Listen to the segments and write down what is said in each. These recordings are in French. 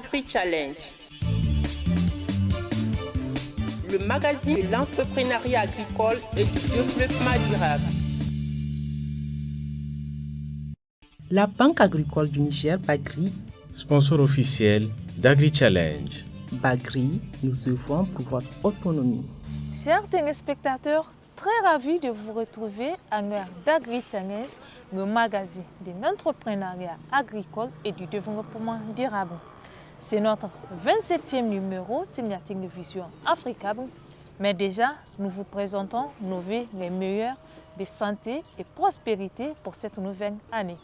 Agri-Challenge, le magazine de l'entrepreneuriat agricole et du développement durable. La Banque agricole du Niger, Bagri, sponsor officiel d'Agri-Challenge. Bagri, nous œuvrons pour votre autonomie. Chers téléspectateurs, très ravis de vous retrouver à l'heure d'Agri-Challenge, le magazine de l'entrepreneuriat agricole et du développement durable. C'est notre 27e numéro sur la télévision africaine, mais déjà nous vous présentons nos vœux les meilleurs de santé et prospérité pour cette nouvelle année.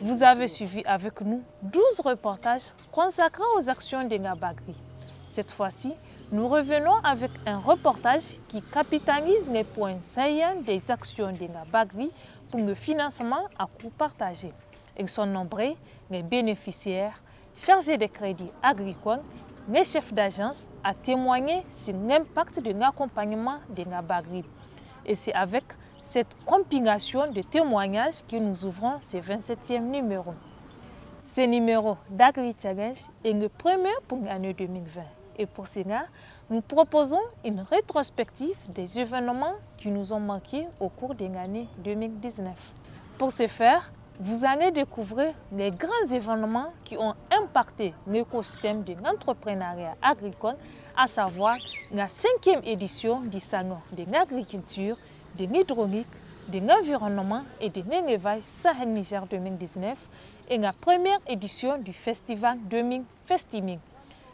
Vous avez suivi avec nous 12 reportages consacrés aux actions de la Bagri. Cette fois-ci, nous revenons avec un reportage qui capitalise les points saillants des actions de la Bagri pour le financement à coût partagé. Ils sont nombreux, les bénéficiaires, chargés de crédits agricoles, les chefs d'agence à témoigner sur l'impact de l'accompagnement de la Bagri. Et c'est avec cette compilation de témoignages que nous ouvrons ce 27e numéro. Ce numéro d'Agri-Challenge est le premier pour l'année 2020. Et pour cela, nous proposons une rétrospective des événements qui nous ont marqués au cours de l'année 2019. Pour ce faire, vous allez découvrir les grands événements qui ont impacté l'écosystème de l'entrepreneuriat agricole, à savoir la 5e édition du Salon de l'agriculture, de l'hydraulique, de l'environnement et de l'élevage Sahel Niger 2019 et la première édition du Festival 2000 Festiming.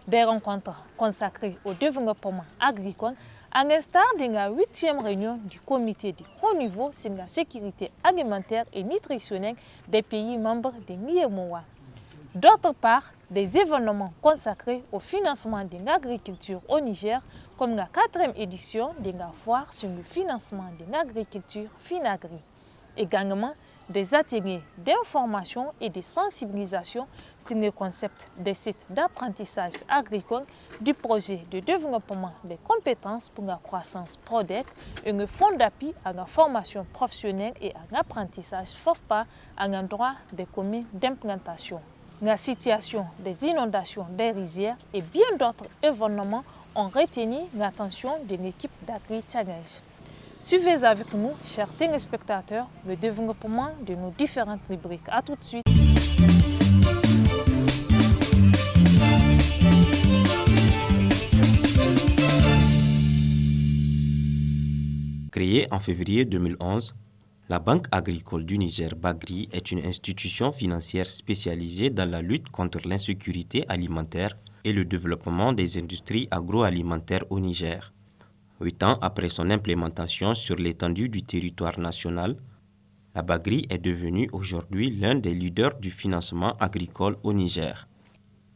Des rencontres consacrées au développement agricole, à l'instar de la 8e réunion du comité de haut niveau sur la sécurité alimentaire et nutritionnelle des pays membres de l'IMOA. D'autre part, des événements consacrés au financement de l'agriculture au Niger, comme la 4e édition de la foire sur le financement de l'agriculture Finagri. Également, des ateliers d'information et de sensibilisation sur le concept des sites d'apprentissage agricole, du projet de développement des compétences pour la croissance PRODEC et le fonds d'appui à la formation professionnelle et à l'apprentissage FOFPA à l'endroit des communes d'implantation. La situation des inondations des rizières et bien d'autres événements ont retenu l'attention de l'équipe d'Agri-Challenge. Suivez avec nous, chers téléspectateurs, le développement de nos différentes rubriques. A tout de suite. Créée en février 2011, la Banque agricole du Niger, Bagri, est une institution financière spécialisée dans la lutte contre l'insécurité alimentaire et le développement des industries agroalimentaires au Niger. 8 ans après son implémentation sur l'étendue du territoire national, la Bagri est devenue aujourd'hui l'un des leaders du financement agricole au Niger.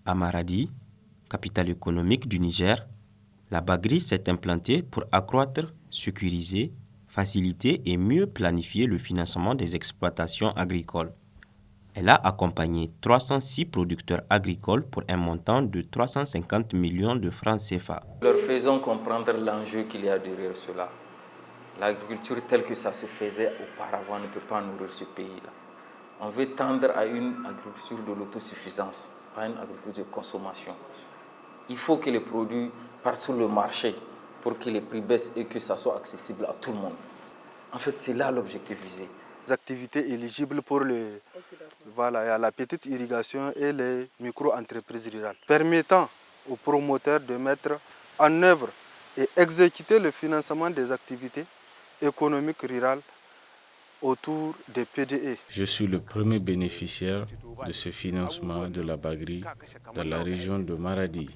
À Maradi, capitale économique du Niger, la Bagri s'est implantée pour accroître, sécuriser, faciliter et mieux planifier le financement des exploitations agricoles. Elle a accompagné 306 producteurs agricoles pour un montant de 350 millions de francs CFA. Leur faisons comprendre l'enjeu qu'il y a derrière cela. L'agriculture telle que ça se faisait auparavant ne peut pas nourrir ce pays-là. On veut tendre à une agriculture de l'autosuffisance, pas une agriculture de consommation. Il faut que les produits partent sur le marché pour que les prix baissent et que ça soit accessible à tout le monde. En fait, c'est là l'objectif visé. Les activités éligibles pour la petite irrigation et les micro-entreprises rurales, permettant aux promoteurs de mettre en œuvre et exécuter le financement des activités économiques rurales autour des PDE. Je suis le premier bénéficiaire de ce financement de la Bagri dans la région de Maradi.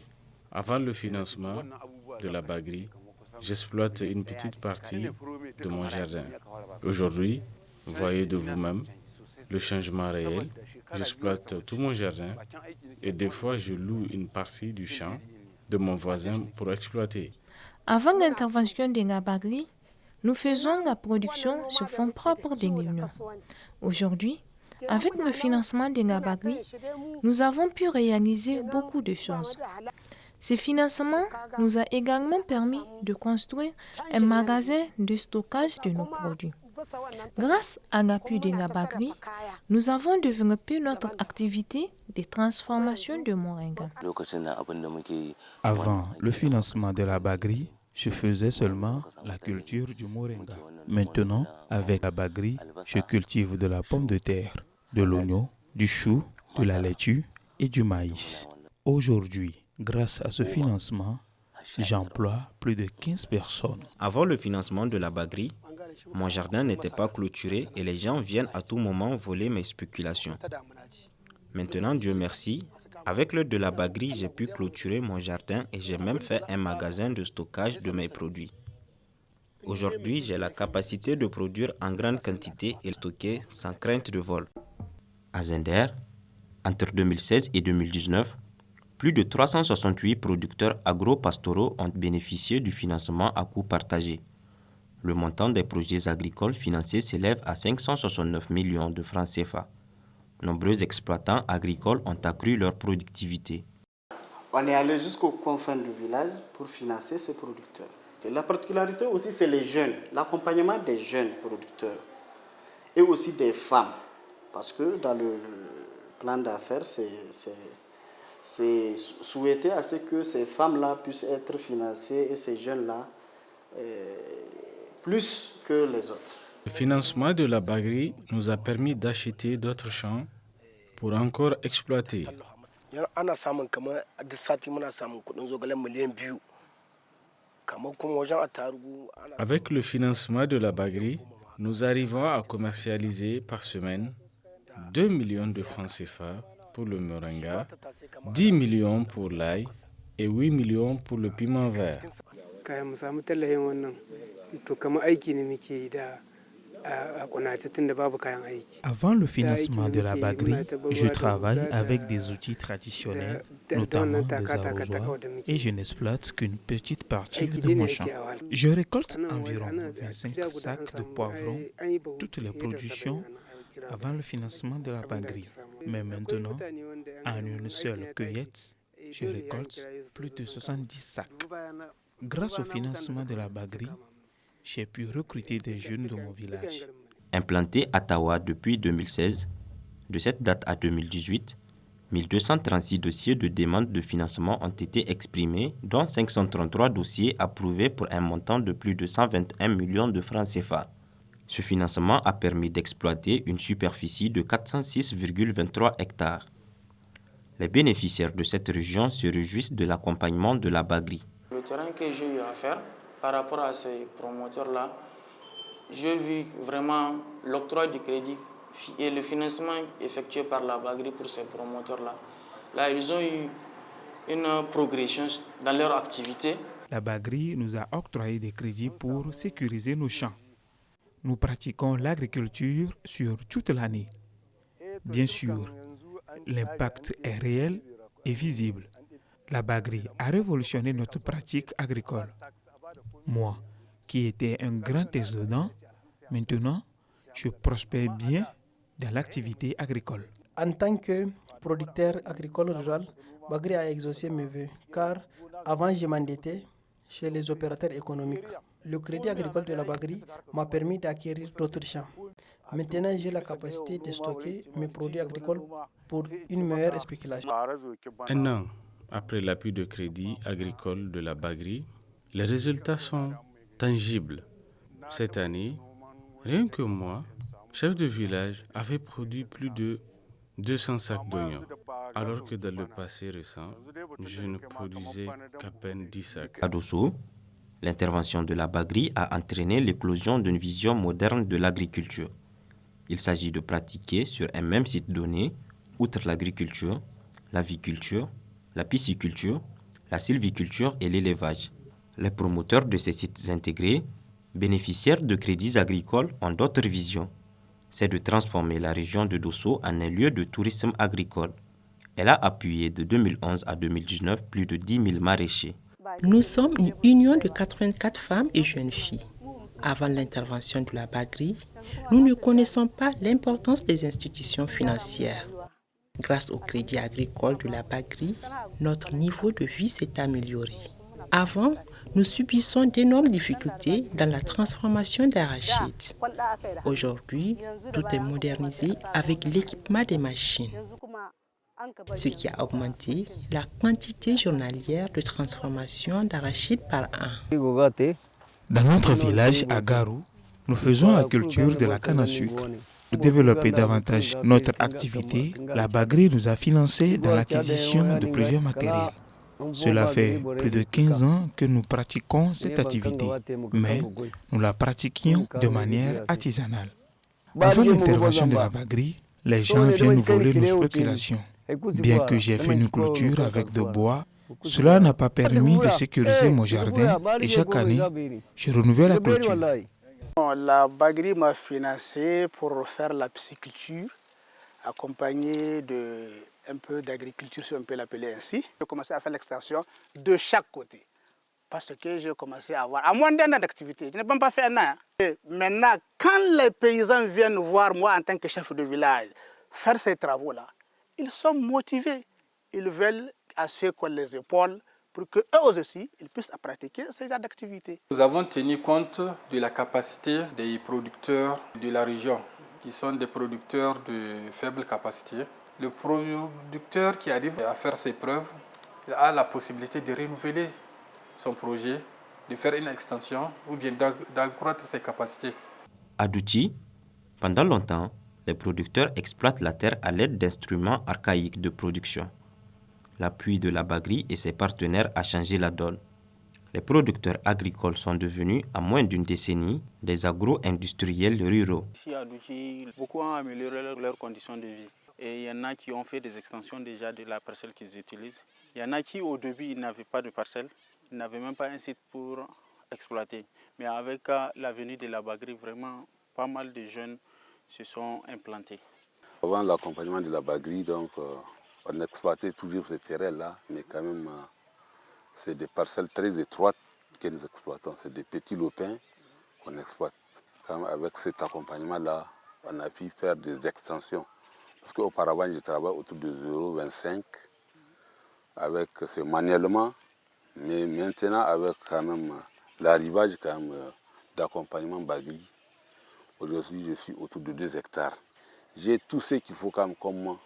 Avant le financement de la Bagri, j'exploite une petite partie de mon jardin. Aujourd'hui, voyez de vous-même le changement réel. J'exploite tout mon jardin et des fois je loue une partie du champ de mon voisin pour exploiter. Avant l'intervention de la Bagri, nous faisons la production sur fonds propres de l'Union. Aujourd'hui, avec le financement de la Bagri, nous avons pu réaliser beaucoup de choses. Ce financement nous a également permis de construire un magasin de stockage de nos produits. Grâce à l'appui de la Bagri, nous avons développé notre activité de transformation de moringa. Avant le financement de la Bagri, je faisais seulement la culture du moringa. Maintenant, avec la Bagri, je cultive de la pomme de terre, de l'oignon, du chou, de la laitue et du maïs. Aujourd'hui, grâce à ce financement, j'emploie plus de 15 personnes. Avant le financement de la Bagri, mon jardin n'était pas clôturé et les gens viennent à tout moment voler mes spéculations. Maintenant, Dieu merci, avec l'aide de la Bagri, j'ai pu clôturer mon jardin et j'ai même fait un magasin de stockage de mes produits. Aujourd'hui, j'ai la capacité de produire en grande quantité et stocker sans crainte de vol. À Zender, entre 2016 et 2019, plus de 368 producteurs agro-pastoraux ont bénéficié du financement à coût partagé. Le montant des projets agricoles financés s'élève à 569 millions de francs CFA. Nombreux exploitants agricoles ont accru leur productivité. On est allé jusqu'aux confins du village pour financer ces producteurs. La particularité aussi, c'est les jeunes, l'accompagnement des jeunes producteurs et aussi des femmes. Parce que dans le plan d'affaires, c'est souhaité à ce que ces femmes-là puissent être financées et ces jeunes-là plus que les autres. Le financement de la Bagri nous a permis d'acheter d'autres champs pour encore exploiter. Avec le financement de la Bagri, nous arrivons à commercialiser par semaine 2 millions de francs CFA pour le moringa, 10 millions pour l'ail et 8 millions pour le piment vert. Avant le financement de la Bagri, je travaille avec des outils traditionnels, notamment des arrosoirs, et je n'exploite qu'une petite partie de mon champ. Je récolte environ 25 sacs de poivrons, toutes les productions avant le financement de la Bagri. Mais maintenant, en une seule cueillette, je récolte plus de 70 sacs. Grâce au financement de la Bagri, j'ai pu recruter des jeunes de mon village. Implanté à Tawa depuis 2016, de cette date à 2018, 1236 dossiers de demande de financement ont été exprimés, dont 533 dossiers approuvés pour un montant de plus de 121 millions de francs CFA. Ce financement a permis d'exploiter une superficie de 406,23 hectares. Les bénéficiaires de cette région se réjouissent de l'accompagnement de la Bagri. Le terrain que j'ai eu à faire par rapport à ces promoteurs-là, j'ai vu vraiment l'octroi du crédit et le financement effectué par la Bagri pour ces promoteurs-là. Là, ils ont eu une progression dans leur activité. La Bagri nous a octroyé des crédits pour sécuriser nos champs. Nous pratiquons l'agriculture sur toute l'année. Bien sûr, l'impact est réel et visible. La Bagri a révolutionné notre pratique agricole. Moi, qui étais un grand étudiant, maintenant, je prospère bien dans l'activité agricole. En tant que producteur agricole rural, Bagri a exaucé mes vœux, car avant je m'endettais chez les opérateurs économiques. Le crédit agricole de la Bagri m'a permis d'acquérir d'autres champs. Maintenant, j'ai la capacité de stocker mes produits agricoles pour une meilleure spéculation. Un an après l'appui de crédit agricole de la Bagri, les résultats sont tangibles. Cette année, rien que moi, chef de village, avait produit plus de 200 sacs d'oignons, alors que dans le passé récent, je ne produisais qu'à peine 10 sacs. À Dosso, l'intervention de la Bagri a entraîné l'éclosion d'une vision moderne de l'agriculture. Il s'agit de pratiquer sur un même site donné, outre l'agriculture, l'aviculture, la pisciculture, la sylviculture et l'élevage. Les promoteurs de ces sites intégrés, bénéficiaires de crédits agricoles, ont d'autres visions. C'est de transformer la région de Dosso en un lieu de tourisme agricole. Elle a appuyé de 2011 à 2019 plus de 10 000 maraîchers. Nous sommes une union de 84 femmes et jeunes filles. Avant l'intervention de la Bagri, nous ne connaissons pas l'importance des institutions financières. Grâce au crédit agricole de la Bagri, notre niveau de vie s'est amélioré. Avant, nous subissons d'énormes difficultés dans la transformation d'arachide. Aujourd'hui, tout est modernisé avec l'équipement des machines, ce qui a augmenté la quantité journalière de transformation d'arachide par an. Dans notre village, à Garou, nous faisons la culture de la canne à sucre. Pour développer davantage notre activité, la Bagri nous a financé dans l'acquisition de plusieurs matériels. Cela fait plus de 15 ans que nous pratiquons cette activité, mais nous la pratiquions de manière artisanale. Avant l'intervention de la Bagri, les gens viennent nous voler nos spéculations. Bien que j'ai fait une clôture avec de bois, cela n'a pas permis de sécuriser mon jardin et chaque année, je renouvelle la clôture. La Bagri m'a financé pour faire la pisciculture, accompagné un peu d'agriculture, si on peut l'appeler ainsi. J'ai commencé à faire l'extension de chaque côté, parce que j'ai commencé à avoir, à moins d'un an d'activité, je n'ai même pas fait un an. Et maintenant, quand les paysans viennent voir moi en tant que chef de village faire ces travaux-là, ils sont motivés, ils veulent assez qu'on les épaules pour qu'eux aussi, ils puissent pratiquer ces genres d'activités. Nous avons tenu compte de la capacité des producteurs de la région, qui sont des producteurs de faible capacité. Le producteur qui arrive à faire ses preuves, il a la possibilité de renouveler son projet, de faire une extension ou bien d'accroître ses capacités. À Douchi, pendant longtemps, les producteurs exploitent la terre à l'aide d'instruments archaïques de production. L'appui de la Bagri et ses partenaires a changé la donne. Les producteurs agricoles sont devenus, en moins d'une décennie, des agro-industriels ruraux. Ici à Douchi, beaucoup ont amélioré leurs conditions de vie. Et il y en a qui ont fait des extensions déjà de la parcelle qu'ils utilisent. Il y en a qui, au début, ils n'avaient pas de parcelle, ils n'avaient même pas un site pour exploiter. Mais avec la venue de la Bagri, vraiment, pas mal de jeunes se sont implantés. Avant l'accompagnement de la Bagri, donc, on exploitait toujours ces terrains-là, mais quand même, c'est des parcelles très étroites que nous exploitons. C'est des petits lopins qu'on exploite. Avec cet accompagnement-là, on a pu faire des extensions. Parce qu'auparavant, je travaillais autour de 0,25 avec ce manuellement, mais maintenant, avec quand même l'arrivage d'accompagnement Bagri, aujourd'hui, je suis autour de 2 hectares. J'ai tout ce qu'il faut comme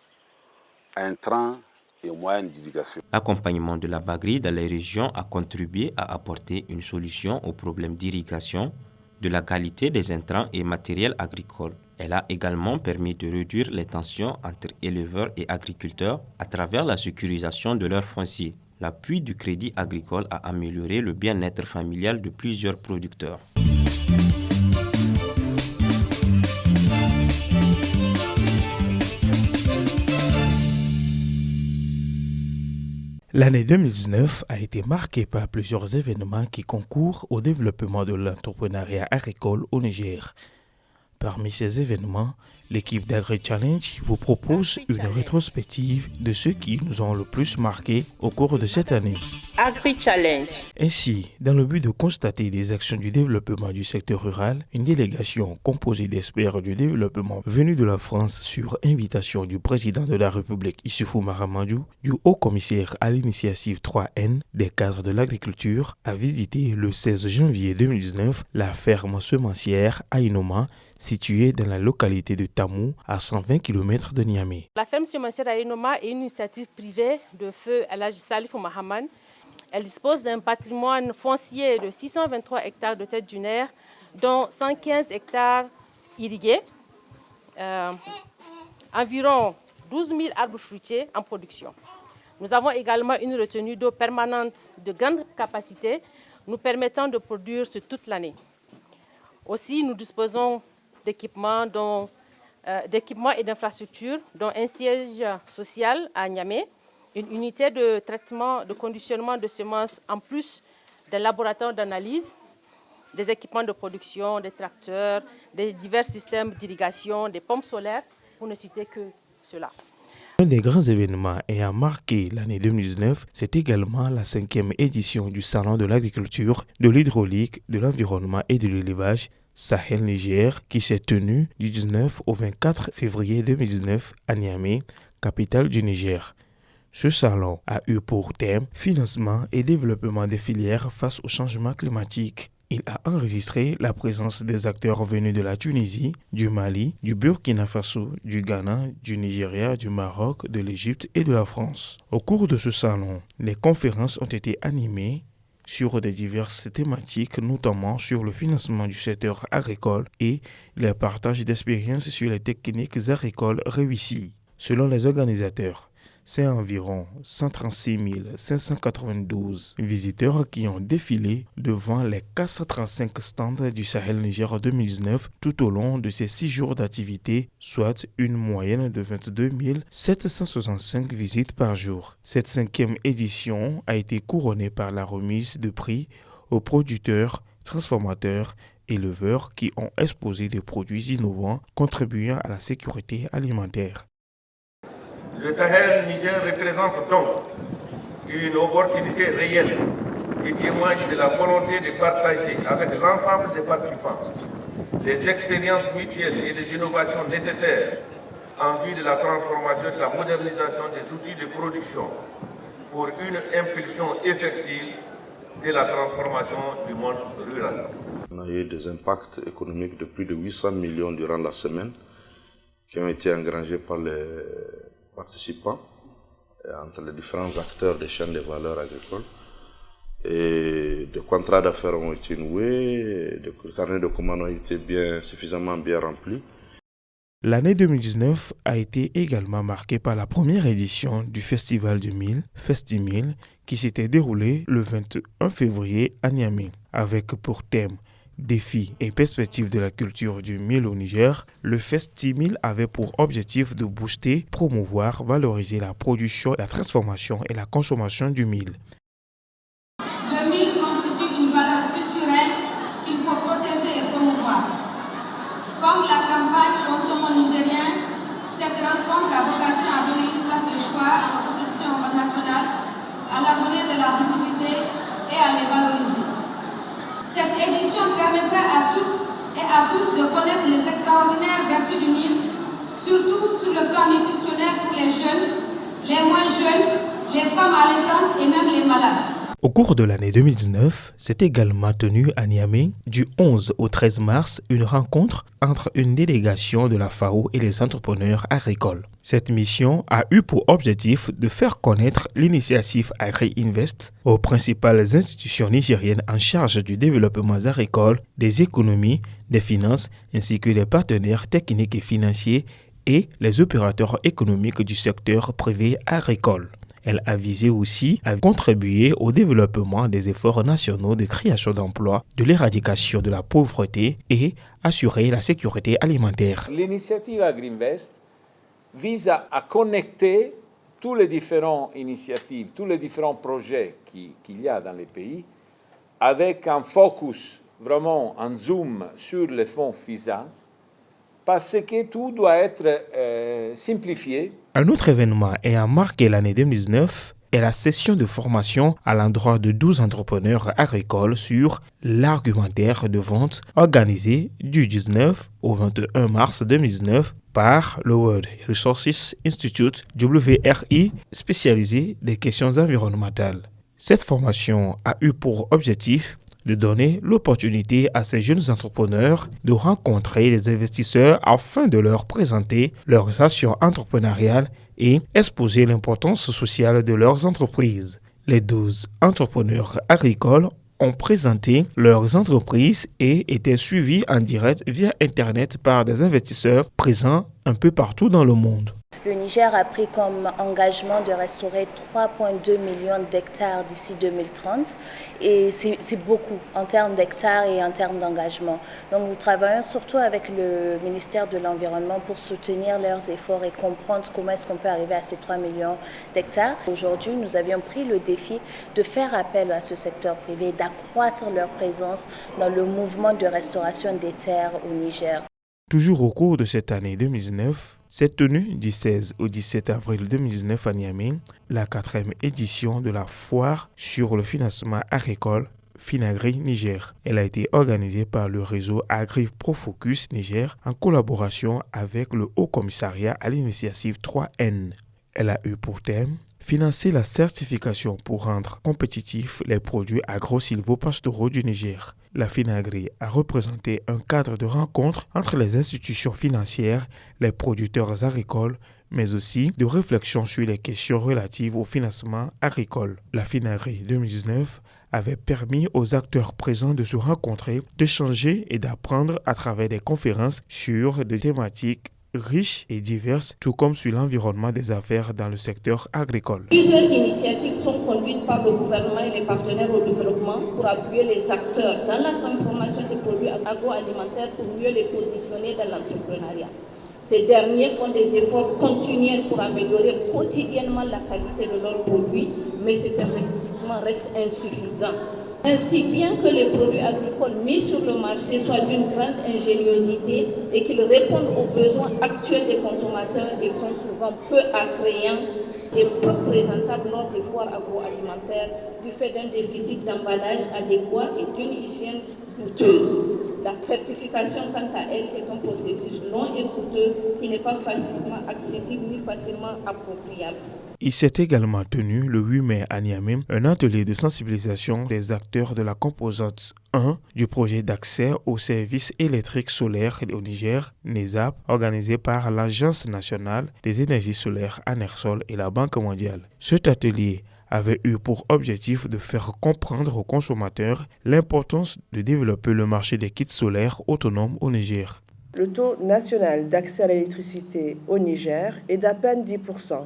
intrants et moyens d'irrigation. L'accompagnement de la Bagri dans les régions a contribué à apporter une solution aux problèmes d'irrigation, de la qualité des intrants et matériels agricoles. Elle a également permis de réduire les tensions entre éleveurs et agriculteurs à travers la sécurisation de leurs fonciers. L'appui du Crédit agricole a amélioré le bien-être familial de plusieurs producteurs. L'année 2019 a été marquée par plusieurs événements qui concourent au développement de l'entrepreneuriat agricole au Niger. Parmi ces événements, l'équipe d'AgriChallenge vous propose une rétrospective de ceux qui nous ont le plus marqué au cours de cette année. AgriChallenge. Ainsi, dans le but de constater les actions du développement du secteur rural, une délégation composée d'experts du développement venus de la France sur invitation du président de la République Issoufou Mahamadou, du haut-commissaire à l'initiative 3N des cadres de l'agriculture, a visité le 16 janvier 2019 la ferme semencière Aïnoma, située dans la localité de Tamou, à 120 km de Niamey. La ferme semencière Aïnoma est une initiative privée de feu Elhadji Salifou Mahaman. Elle dispose d'un patrimoine foncier de 623 hectares de tête dunaire, dont 115 hectares irrigués, environ 12 000 arbres fruitiers en production. Nous avons également une retenue d'eau permanente de grande capacité, nous permettant de produire sur toute l'année. Aussi, nous disposons d'équipements et d'infrastructures, dont un siège social à Niamey, une unité de traitement, de conditionnement de semences, en plus des laboratoires d'analyse, des équipements de production, des tracteurs, des divers systèmes d'irrigation, des pompes solaires, pour ne citer que cela. Un des grands événements ayant marqué l'année 2019, c'est également la 5e édition du Salon de l'agriculture, de l'hydraulique, de l'environnement et de l'élevage Sahel Niger, qui s'est tenu du 19 au 24 février 2019 à Niamey, capitale du Niger. Ce salon a eu pour thème financement et développement des filières face au changement climatique. Il a enregistré la présence des acteurs venus de la Tunisie, du Mali, du Burkina Faso, du Ghana, du Nigeria, du Maroc, de l'Égypte et de la France. Au cours de ce salon, les conférences ont été animées sur des diverses thématiques, notamment sur le financement du secteur agricole et le partage d'expériences sur les techniques agricoles réussies. Selon les organisateurs, c'est environ 136 592 visiteurs qui ont défilé devant les 435 stands du Sahel Niger 2019 tout au long de ces 6 jours d'activité, soit une moyenne de 22 765 visites par jour. Cette 5e édition a été couronnée par la remise de prix aux producteurs, transformateurs, éleveurs qui ont exposé des produits innovants contribuant à la sécurité alimentaire. Le Sahel Niger représente donc une opportunité réelle qui témoigne de la volonté de partager avec l'ensemble des participants les expériences mutuelles et les innovations nécessaires en vue de la transformation et de la modernisation des outils de production pour une impulsion effective de la transformation du monde rural. On a eu des impacts économiques de plus de 800 millions durant la semaine qui ont été engrangés par les participants entre les différents acteurs des chaînes de valeur agricoles. Et des contrats d'affaires ont été noués, des carnets de commandes ont été suffisamment bien remplis. L'année 2019 a été également marquée par la première édition du Festival du Mil, Festimil, qui s'était déroulé le 21 février à Niamey, avec pour thème défis et perspectives de la culture du mil au Niger. Le Festimil avait pour objectif de booster, promouvoir, valoriser la production, la transformation et la consommation du mil. Le mil constitue une valeur culturelle qu'il faut protéger et promouvoir. Comme la campagne Consommons nigérien, cette rencontre a vocation à donner une place de choix à la production nationale, à la donner de la visibilité et à les valoriser. Cette édition permettra à toutes et à tous de connaître les extraordinaires vertus du mil, surtout sur le plan nutritionnel pour les jeunes, les moins jeunes, les femmes allaitantes et même les malades. Au cours de l'année 2019, s'est également tenue à Niamey, du 11 au 13 mars, une rencontre entre une délégation de la FAO et les entrepreneurs agricoles. Cette mission a eu pour objectif de faire connaître l'initiative Agri-Invest aux principales institutions nigériennes en charge du développement agricole, des économies, des finances, ainsi que les partenaires techniques et financiers et les opérateurs économiques du secteur privé agricole. Elle a visé aussi à contribuer au développement des efforts nationaux de création d'emplois, de l'éradication de la pauvreté et assurer la sécurité alimentaire. L'initiative Agri-Invest vise à connecter toutes les différentes initiatives, tous les différents projets qu'il y a dans les pays avec un focus, vraiment un zoom sur les fonds FISA, parce que tout doit être simplifié. Un autre événement ayant marqué l'année 2019 est la session de formation à l'endroit de 12 entrepreneurs agricoles sur l'argumentaire de vente organisée du 19 au 21 mars 2019 par le World Resources Institute, WRI, spécialisé des questions environnementales. Cette formation a eu pour objectif de donner l'opportunité à ces jeunes entrepreneurs de rencontrer les investisseurs afin de leur présenter leurs actions entrepreneuriales et exposer l'importance sociale de leurs entreprises. Les 12 entrepreneurs agricoles ont présenté leurs entreprises et étaient suivis en direct via Internet par des investisseurs présents un peu partout dans le monde. Le Niger a pris comme engagement de restaurer 3,2 millions d'hectares d'ici 2030 et c'est beaucoup en termes d'hectares et en termes d'engagement. Donc nous travaillons surtout avec le ministère de l'Environnement pour soutenir leurs efforts et comprendre comment est-ce qu'on peut arriver à ces 3 millions d'hectares. Aujourd'hui, nous avions pris le défi de faire appel à ce secteur privé, d'accroître leur présence dans le mouvement de restauration des terres au Niger. Toujours au cours de cette année 2019, s'est tenue du 16 au 17 avril 2019 à Niamey, la 4e édition de la foire sur le financement agricole Finagri Niger. Elle a été organisée par le réseau Agri-Profocus Niger en collaboration avec le Haut Commissariat à l'initiative 3N. Elle a eu pour thème financer la certification pour rendre compétitifs les produits agro-silvopastoraux du Niger. La FINAGRI a représenté un cadre de rencontre entre les institutions financières, les producteurs agricoles, mais aussi de réflexion sur les questions relatives au financement agricole. La FINAGRI 2019 avait permis aux acteurs présents de se rencontrer, d'échanger et d'apprendre à travers des conférences sur des thématiques riches et diverses, tout comme sur l'environnement des affaires dans le secteur agricole. Plusieurs initiatives sont conduites par le gouvernement et les partenaires au développement pour appuyer les acteurs dans la transformation des produits agroalimentaires pour mieux les positionner dans l'entrepreneuriat. Ces derniers font des efforts continuels pour améliorer quotidiennement la qualité de leurs produits, mais cet investissement reste insuffisant. Ainsi, bien que les produits agricoles mis sur le marché soient d'une grande ingéniosité et qu'ils répondent aux besoins actuels des consommateurs, ils sont souvent peu attrayants et peu présentables lors des foires agroalimentaires du fait d'un déficit d'emballage adéquat et d'une hygiène douteuse. La certification, quant à elle, est un processus long et coûteux qui n'est pas facilement accessible ni facilement appropriable. Il s'est également tenu le 8 mai à Niamey un atelier de sensibilisation des acteurs de la composante 1 du projet d'accès aux services électriques solaires au Niger, NESAP, organisé par l'Agence nationale des énergies solaires ANERSOL et la Banque mondiale. Cet atelier avait eu pour objectif de faire comprendre aux consommateurs l'importance de développer le marché des kits solaires autonomes au Niger. Le taux national d'accès à l'électricité au Niger est d'à peine 10%.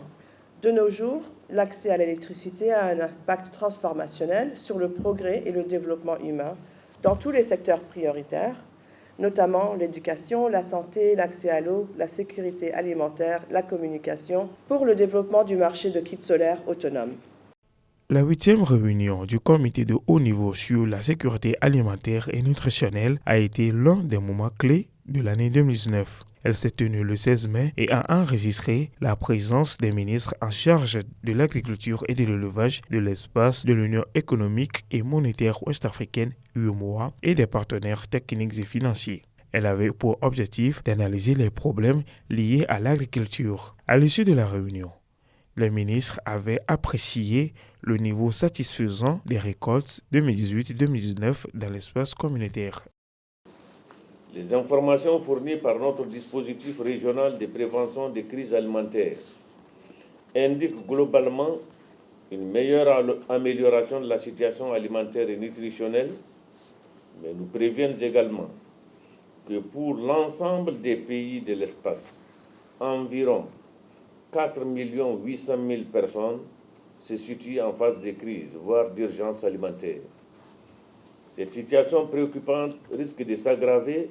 De nos jours, l'accès à l'électricité a un impact transformationnel sur le progrès et le développement humain dans tous les secteurs prioritaires, notamment l'éducation, la santé, l'accès à l'eau, la sécurité alimentaire, la communication, pour le développement du marché de kits solaires autonomes. La 8e réunion du comité de haut niveau sur la sécurité alimentaire et nutritionnelle a été l'un des moments clés de l'année 2019. Elle s'est tenue le 16 mai et a enregistré la présence des ministres en charge de l'agriculture et de l'élevage, de l'espace, de l'Union économique et monétaire ouest-africaine UEMOA et des partenaires techniques et financiers. Elle avait pour objectif d'analyser les problèmes liés à l'agriculture. À l'issue de la réunion, les ministres avaient apprécié le niveau satisfaisant des récoltes 2018-2019 dans l'espace communautaire. Les informations fournies par notre dispositif régional de prévention des crises alimentaires indiquent globalement une meilleure amélioration de la situation alimentaire et nutritionnelle, mais nous préviennent également que pour l'ensemble des pays de l'espace, environ 4 800 000 personnes se situent en phase de crise, voire d'urgence alimentaire. Cette situation préoccupante risque de s'aggraver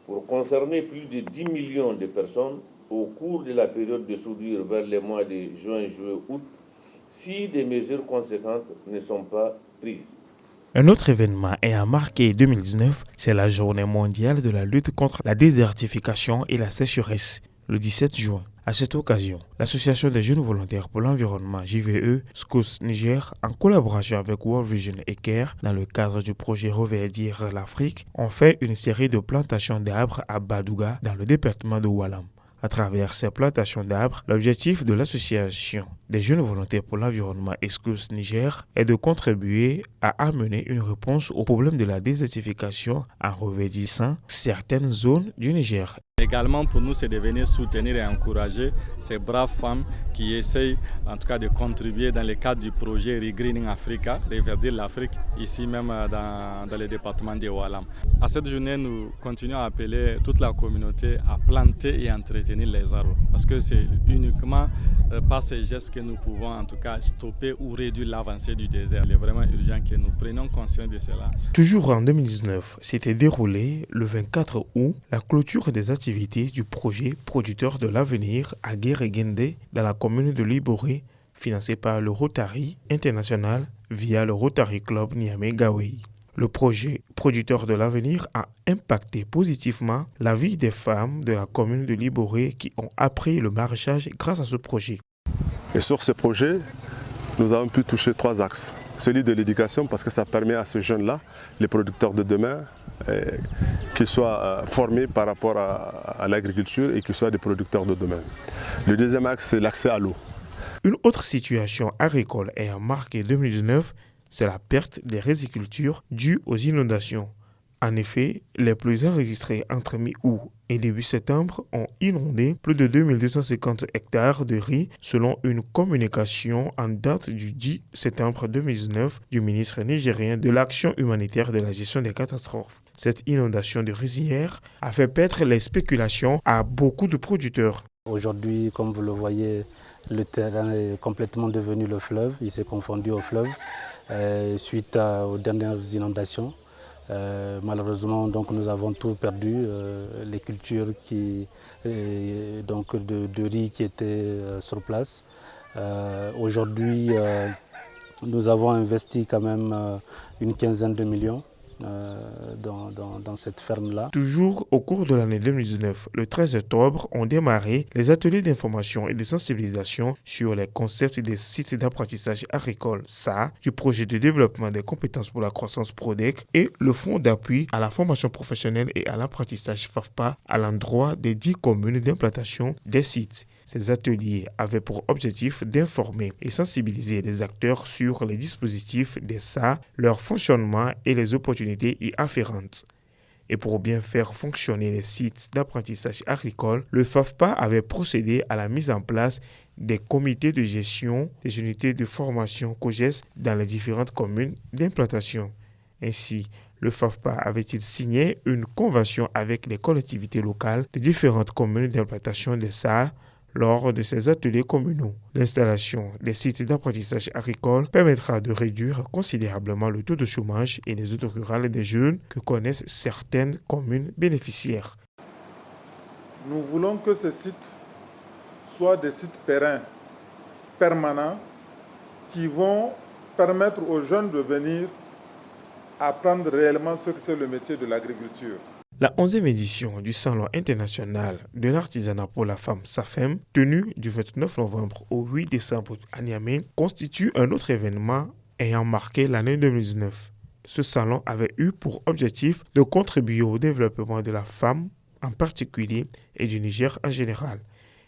pour concerner plus de 10 millions de personnes au cours de la période de soudure vers les mois de juin, juillet, août, si des mesures conséquentes ne sont pas prises. Un autre événement ayant marqué 2019, c'est la Journée mondiale de la lutte contre la désertification et la sécheresse, le 17 juin. À cette occasion, l'Association des jeunes volontaires pour l'environnement JVE SCOUS Niger, en collaboration avec World Vision et CARE, dans le cadre du projet Reverdir l'Afrique, ont fait une série de plantations d'arbres à Badouga, dans le département de Oualam. À travers ces plantations d'arbres, l'objectif de l'Association des jeunes volontaires pour l'environnement et SCOUS Niger est de contribuer à amener une réponse au problème de la désertification en reverdissant certaines zones du Niger. Également, pour nous, c'est de venir soutenir et encourager ces braves femmes qui essayent, en tout cas, de contribuer dans le cadre du projet Regreening Africa, Reverdir l'Afrique, ici même dans le département de Oualam. À cette journée, nous continuons à appeler toute la communauté à planter et entretenir les arbres, parce que c'est uniquement par ces gestes que nous pouvons, en tout cas, stopper ou réduire l'avancée du désert. Il est vraiment urgent que nous prenions conscience de cela. Toujours en 2019, s'était déroulé le 24 août la clôture des activités du projet Producteurs de l'avenir à Guéréguendé dans la commune de Liboré, financé par le Rotary International via le Rotary Club Niamey-Gawey. Le projet Producteurs de l'avenir a impacté positivement la vie des femmes de la commune de Liboré qui ont appris le maraîchage grâce à ce projet. Et sur ce projet, nous avons pu toucher 3 axes. Celui de l'éducation, parce que ça permet à ces jeunes-là, les producteurs de demain, qu'ils soient formés par rapport à l'agriculture et qu'ils soient des producteurs de demain. Le deuxième axe, c'est l'accès à l'eau. Une autre situation agricole ayant marqué 2019, c'est la perte des rizicultures due aux inondations. En effet, les pluies enregistrées entre mi-août et début septembre ont inondé plus de 2250 hectares de riz selon une communication en date du 10 septembre 2019 du ministre nigérien de l'Action humanitaire de la gestion des catastrophes. Cette inondation de rizières a fait perdre les spéculations à beaucoup de producteurs. Aujourd'hui, comme vous le voyez, le terrain est complètement devenu le fleuve. Il s'est confondu au fleuve suite aux dernières inondations. Malheureusement, donc, nous avons tout perdu. Les cultures de riz qui étaient sur place. Aujourd'hui, nous avons investi quand même une quinzaine de millions. Dans cette ferme-là. Toujours au cours de l'année 2019, le 13 octobre, ont démarré les ateliers d'information et de sensibilisation sur les concepts des sites d'apprentissage agricole SA, du projet de développement des compétences pour la croissance PRODEC et le fonds d'appui à la formation professionnelle et à l'apprentissage FAFPA à l'endroit des 10 communes d'implantation des sites. Ces ateliers avaient pour objectif d'informer et sensibiliser les acteurs sur les dispositifs des SA, leur fonctionnement et les opportunités y afférentes. Et pour bien faire fonctionner les sites d'apprentissage agricole, le FAFPA avait procédé à la mise en place des comités de gestion des unités de formation COGES dans les différentes communes d'implantation. Ainsi, le FAFPA avait-il signé une convention avec les collectivités locales des différentes communes d'implantation des SA lors de ces ateliers communaux. L'installation des sites d'apprentissage agricole permettra de réduire considérablement le taux de chômage et les aides rurales des jeunes que connaissent certaines communes bénéficiaires. Nous voulons que ces sites soient des sites pérennes, permanents, qui vont permettre aux jeunes de venir apprendre réellement ce que c'est le métier de l'agriculture. La 11e édition du Salon international de l'artisanat pour la femme SAFEM, tenu du 29 novembre au 8 décembre à Niamey, constitue un autre événement ayant marqué l'année 2019. Ce salon avait eu pour objectif de contribuer au développement de la femme en particulier et du Niger en général.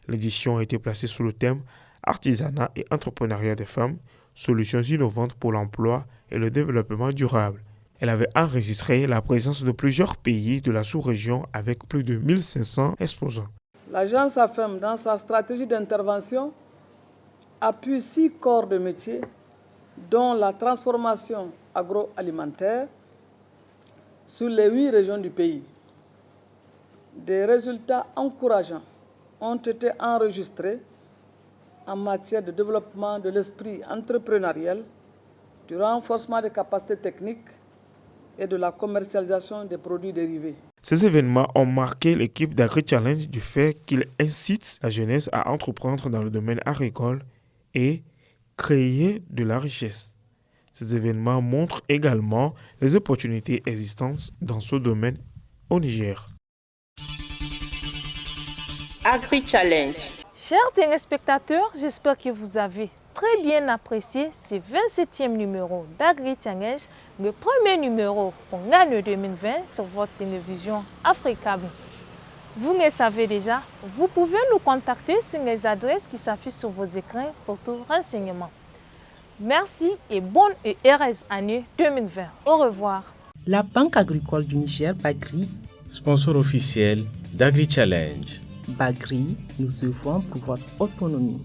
L'édition a été placée sous le thème « Artisanat et entrepreneuriat des femmes, solutions innovantes pour l'emploi et le développement durable ». Elle avait enregistré la présence de plusieurs pays de la sous-région avec plus de 1500 exposants. L'agence AFEM, dans sa stratégie d'intervention, appuie 6 corps de métier, dont la transformation agroalimentaire, sur les 8 régions du pays. Des résultats encourageants ont été enregistrés en matière de développement de l'esprit entrepreneurial, du renforcement des capacités techniques, et de la commercialisation des produits dérivés. Ces événements ont marqué l'équipe d'AgriChallenge du fait qu'ils incitent la jeunesse à entreprendre dans le domaine agricole et créer de la richesse. Ces événements montrent également les opportunités existantes dans ce domaine au Niger. AgriChallenge. Chers téléspectateurs, j'espère que vous avez très bien apprécié ce 27e numéro d'AgriChallenge, le premier numéro pour l'année 2020 sur votre télévision Africable. Vous le savez déjà, vous pouvez nous contacter sur les adresses qui s'affichent sur vos écrans pour tout renseignement. Merci et bonne et heureuse année 2020. Au revoir. La Banque agricole du Niger, Bagri, sponsor officiel d'AgriChallenge. Bagri, nous œuvrons pour votre autonomie.